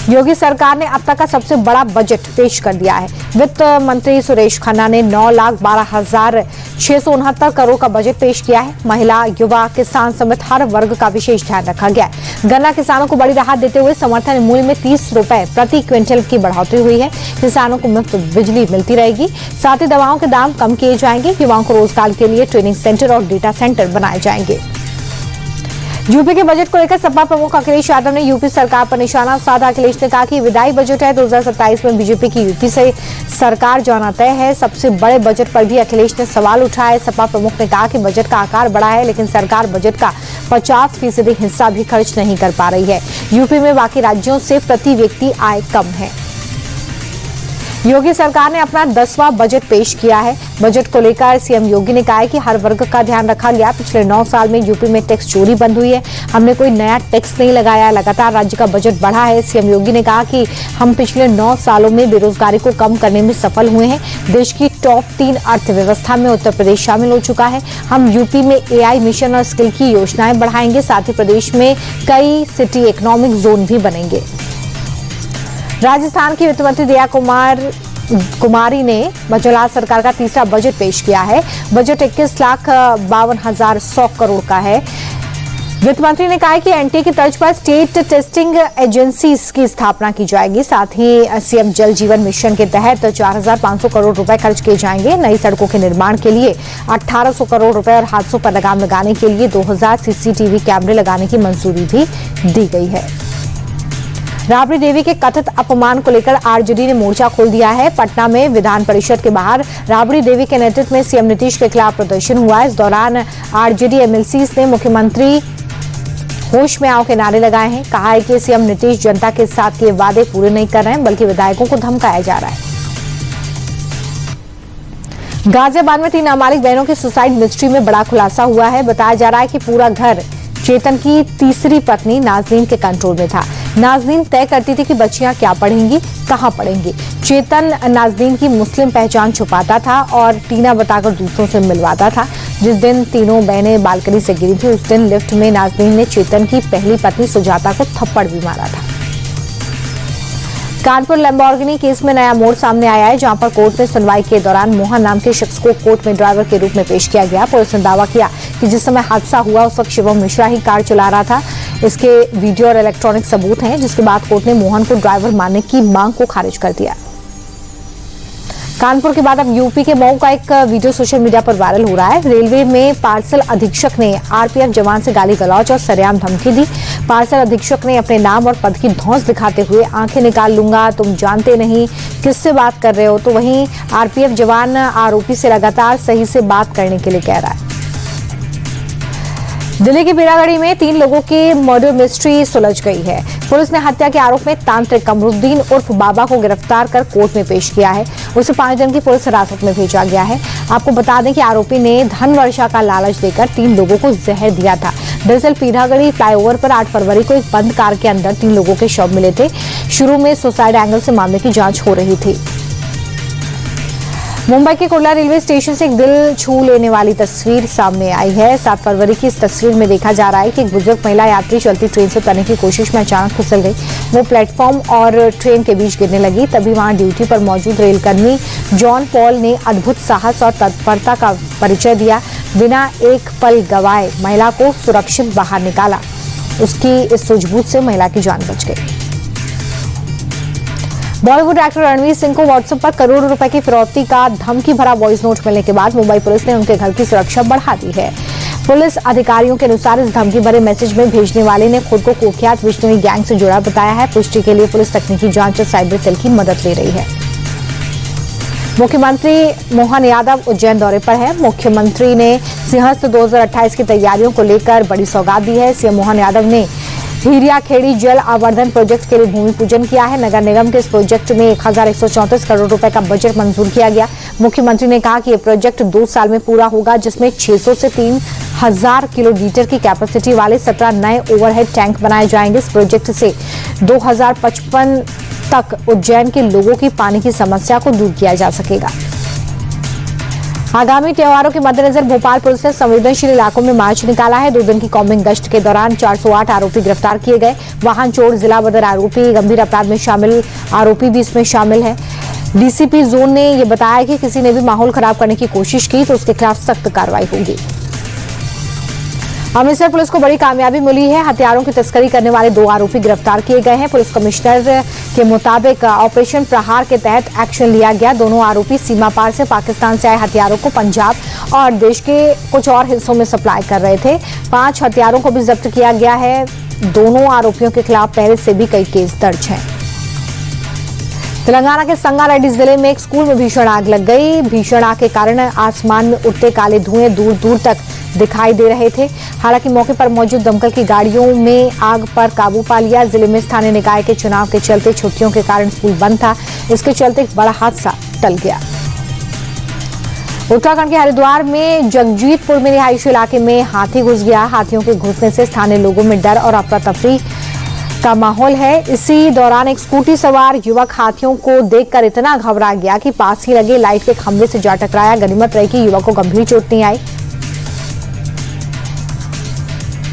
योगी सरकार ने अब तक का सबसे बड़ा बजट पेश कर दिया है। वित्त मंत्री सुरेश खन्ना ने 9,12,669 करोड़ का बजट पेश किया है। महिला, युवा, किसान समेत हर वर्ग का विशेष ध्यान रखा गया है। गन्ना किसानों को बड़ी राहत देते हुए समर्थन मूल्य में 30 रुपए प्रति क्विंटल की बढ़ोतरी हुई है। किसानों को मुफ्त बिजली मिलती रहेगी। साथ ही दवाओं के दाम कम किए जाएंगे। युवाओं को रोजगार के लिए ट्रेनिंग सेंटर और डेटा सेंटर बनाए जाएंगे। यूपी के बजट को लेकर सपा प्रमुख अखिलेश यादव ने यूपी सरकार पर निशाना साधा। अखिलेश ने कहा कि विदाई बजट है। 2027 में बीजेपी की यूपी से सरकार जाना तय है। सबसे बड़े बजट पर भी अखिलेश ने सवाल उठाए। सपा प्रमुख ने कहा कि बजट का आकार बड़ा है, लेकिन सरकार बजट का 50% हिस्सा भी खर्च नहीं कर पा रही है। यूपी में बाकी राज्यों से प्रति व्यक्ति आय कम है। योगी सरकार ने अपना 10वां बजट पेश किया है। बजट को लेकर सीएम योगी ने कहा है कि हर वर्ग का ध्यान रखा गया। पिछले 9 साल में यूपी में टैक्स चोरी बंद हुई है। हमने कोई नया टैक्स नहीं लगाया। लगातार राज्य का बजट बढ़ा है। सीएम योगी ने कहा कि हम पिछले 9 सालों में बेरोजगारी को कम करने में सफल हुए हैं। देश की टॉप 3 अर्थव्यवस्था में उत्तर प्रदेश शामिल हो चुका है। हम यूपी में AI मिशन और स्किल की योजनाएं बढ़ाएंगे। साथ ही प्रदेश में कई सिटी इकोनॉमिक जोन भी बनेंगे। राजस्थान की वित्त मंत्री दया कुमारी ने गुजरात सरकार का तीसरा बजट पेश किया है। बजट 21,52,100 करोड़ का है। वित्त मंत्री ने कहा कि एनटीए की तर्ज पर स्टेट टेस्टिंग एजेंसीज की स्थापना की जाएगी। साथ ही सीएम जल जीवन मिशन के तहत 4,500 करोड़ रुपए खर्च किए जाएंगे। नई सड़कों के निर्माण के लिए 1,800 करोड़ रुपए और हादसों पर लगाम लगाने के लिए 2,000 CCTV कैमरे लगाने की मंजूरी भी दी गई है। राबड़ी देवी के कथित अपमान को लेकर आरजेडी ने मोर्चा खोल दिया है। पटना में विधान परिषद के बाहर राबड़ी देवी के नेतृत्व में सीएम नीतीश के खिलाफ प्रदर्शन हुआ। इस दौरान आरजेडी एमएलसीज ने मुख्यमंत्री होश में आओ के नारे लगाए हैं। कहा है कि सीएम नीतीश जनता के साथ किए वादे पूरे नहीं कर रहे हैं, बल्कि विधायकों को धमकाया जा रहा है। गाजियाबाद में 3 नाबालिग बहनों की सुसाइड मिस्ट्री में बड़ा खुलासा हुआ है। बताया जा रहा है कि पूरा घर चेतन की तीसरी पत्नी नाजनीन के कंट्रोल में था। नाजनीन तय करती थी कि बच्चियां क्या पढ़ेंगी, कहां पढ़ेंगी। चेतन नाजनीन की मुस्लिम पहचान छुपाता था और टीना बताकर दूसरों से मिलवाता था। जिस दिन तीनों बहनें बालकनी से गिरी थी, उस दिन लिफ्ट में नाजनीन ने चेतन की पहली पत्नी सुजाता को थप्पड़ भी मारा था। कानपुर लैम्बोर्गिनी केस में नया मोड़ सामने आया है, जहां पर कोर्ट में सुनवाई के दौरान मोहन नाम के शख्स को कोर्ट में ड्राइवर के रूप में पेश किया गया। पुलिस ने दावा किया कि जिस समय हादसा हुआ उस वक्त शिवम मिश्रा ही कार चला रहा था। इसके वीडियो और इलेक्ट्रॉनिक सबूत हैं, जिसके बाद कोर्ट ने मोहन को ड्राइवर मानने की मांग को खारिज कर दिया। कानपुर के बाद अब यूपी के मऊ का एक वीडियो सोशल मीडिया पर वायरल हो रहा है। रेलवे में पार्सल अधीक्षक ने आरपीएफ जवान से गाली गलौज और सरेआम धमकी दी। पार्सल अधीक्षक ने अपने नाम और पद की धौंस दिखाते हुए आंखें निकाल लूंगा, तुम जानते नहीं किससे बात कर रहे हो। तो वहीं आरपीएफ जवान आरोपी से लगातार सही से बात करने के लिए कह रहा है। दिल्ली की बीरागढ़ी में 3 लोगों की मर्डर मिस्ट्री सुलझ गई है। पुलिस ने हत्या के आरोप में तांत्रिक कमरुद्दीन उर्फ बाबा को गिरफ्तार कर कोर्ट में पेश किया है। उसे 5 दिन की पुलिस हिरासत में भेजा गया है। आपको बता दें कि आरोपी ने धन वर्षा का लालच देकर 3 लोगों को जहर दिया था। दरअसल बीरागढ़ी फ्लाईओवर पर 8 फरवरी को एक बंद कार के अंदर 3 लोगों के शव मिले थे। शुरू में सुसाइड एंगल से मामले की जांच हो रही थी। मुंबई के कुर्ला रेलवे स्टेशन से एक दिल छू लेने वाली तस्वीर सामने आई है। 7 फरवरी की इस तस्वीर में देखा जा रहा है कि एक बुजुर्ग महिला यात्री चलती ट्रेन से उतरने की कोशिश में अचानक फिसल गई। वो प्लेटफॉर्म और ट्रेन के बीच गिरने लगी। तभी वहां ड्यूटी पर मौजूद रेलकर्मी जॉन पॉल ने अद्भुत साहस और तत्परता का परिचय दिया। बिना एक पल गवाए महिला को सुरक्षित बाहर निकाला। उसकी इस सूझबूझ से महिला की जान बच गई। बॉलीवुड एक्टर रणवीर सिंह को व्हाट्सएप पर करोड़ों रुपए की फिरौती का धमकी भरा वॉइस नोट मिलने के बाद मुंबई पुलिस ने उनके घर की सुरक्षा बढ़ा दी है। पुलिस अधिकारियों के अनुसार इस धमकी भरे मैसेज में भेजने वाले ने खुद को कुख्यात बिश्नोई गैंग से जुड़ा बताया है। पुष्टि के लिए पुलिस तकनीकी जांच और साइबर सेल की मदद ले रही है। मुख्यमंत्री मोहन यादव उज्जैन दौरे पर है। मुख्यमंत्री ने सिंहस्थ 2028 की तैयारियों को लेकर बड़ी सौगात दी है। सीएम मोहन यादव ने हीरिया खेड़ी जल आवर्धन प्रोजेक्ट के लिए भूमि पूजन किया है। नगर निगम के इस प्रोजेक्ट में 1134 करोड़ रुपए का बजट मंजूर किया गया। मुख्यमंत्री ने कहा कि यह प्रोजेक्ट 2 साल में पूरा होगा, जिसमें 600 से 3000 किलो लीटर की कैपेसिटी वाले 17 नए ओवरहेड टैंक बनाए जाएंगे। इस प्रोजेक्ट से 2055 तक उज्जैन के लोगों की पानी की समस्या को दूर किया जा सकेगा। आगामी त्योहारों के मद्देनजर भोपाल पुलिस ने संवेदनशील इलाकों में मार्च निकाला है। 2 दिन की कॉम्बिंग गश्त के दौरान 408 आरोपी गिरफ्तार किए गए। वाहन चोर, जिला बदर आरोपी, गंभीर अपराध में शामिल आरोपी भी इसमें शामिल है। डीसीपी जोन ने यह बताया कि किसी ने भी माहौल खराब करने की कोशिश की तो उसके खिलाफ सख्त कार्रवाई होगी। अमृतसर पुलिस को बड़ी कामयाबी मिली है। हथियारों की तस्करी करने वाले 2 आरोपी गिरफ्तार किए गए हैं। पुलिस कमिश्नर के मुताबिक ऑपरेशन प्रहार के तहत एक्शन लिया गया। दोनों आरोपी सीमा पार से पाकिस्तान से आए हथियारों को पंजाब और देश के कुछ और हिस्सों में सप्लाई कर रहे थे। 5 हथियारों को भी जब्त किया गया है। दोनों आरोपियों के खिलाफ पहले से भी कई केस दर्ज हैं। तेलंगाना के संगारेड्डी जिले में एक स्कूल में भीषण आग लग गई। भीषण आग के कारण आसमान में उठते काले धुएं दूर दूर तक दिखाई दे रहे थे। हालांकि मौके पर मौजूद दमकल की गाड़ियों में आग पर काबू पा लिया। जिले में स्थानीय निकाय के चुनाव के चलते छुट्टियों के कारण स्कूल बंद था। इसके चलते एक बड़ा हादसा टल गया। उत्तराखंड के हरिद्वार में जगजीतपुर में रिहायशी इलाके में हाथी घुस गया। हाथियों के घुसने से स्थानीय लोगों में डर और अफरा तफरी का माहौल है। इसी दौरान एक स्कूटी सवार युवक हाथियों को देखकर इतना घबरा गया कि पास ही लगे लाइट के खंभे से जा टकराया। गनीमत रही कि युवक को गंभीर चोट नहीं आई।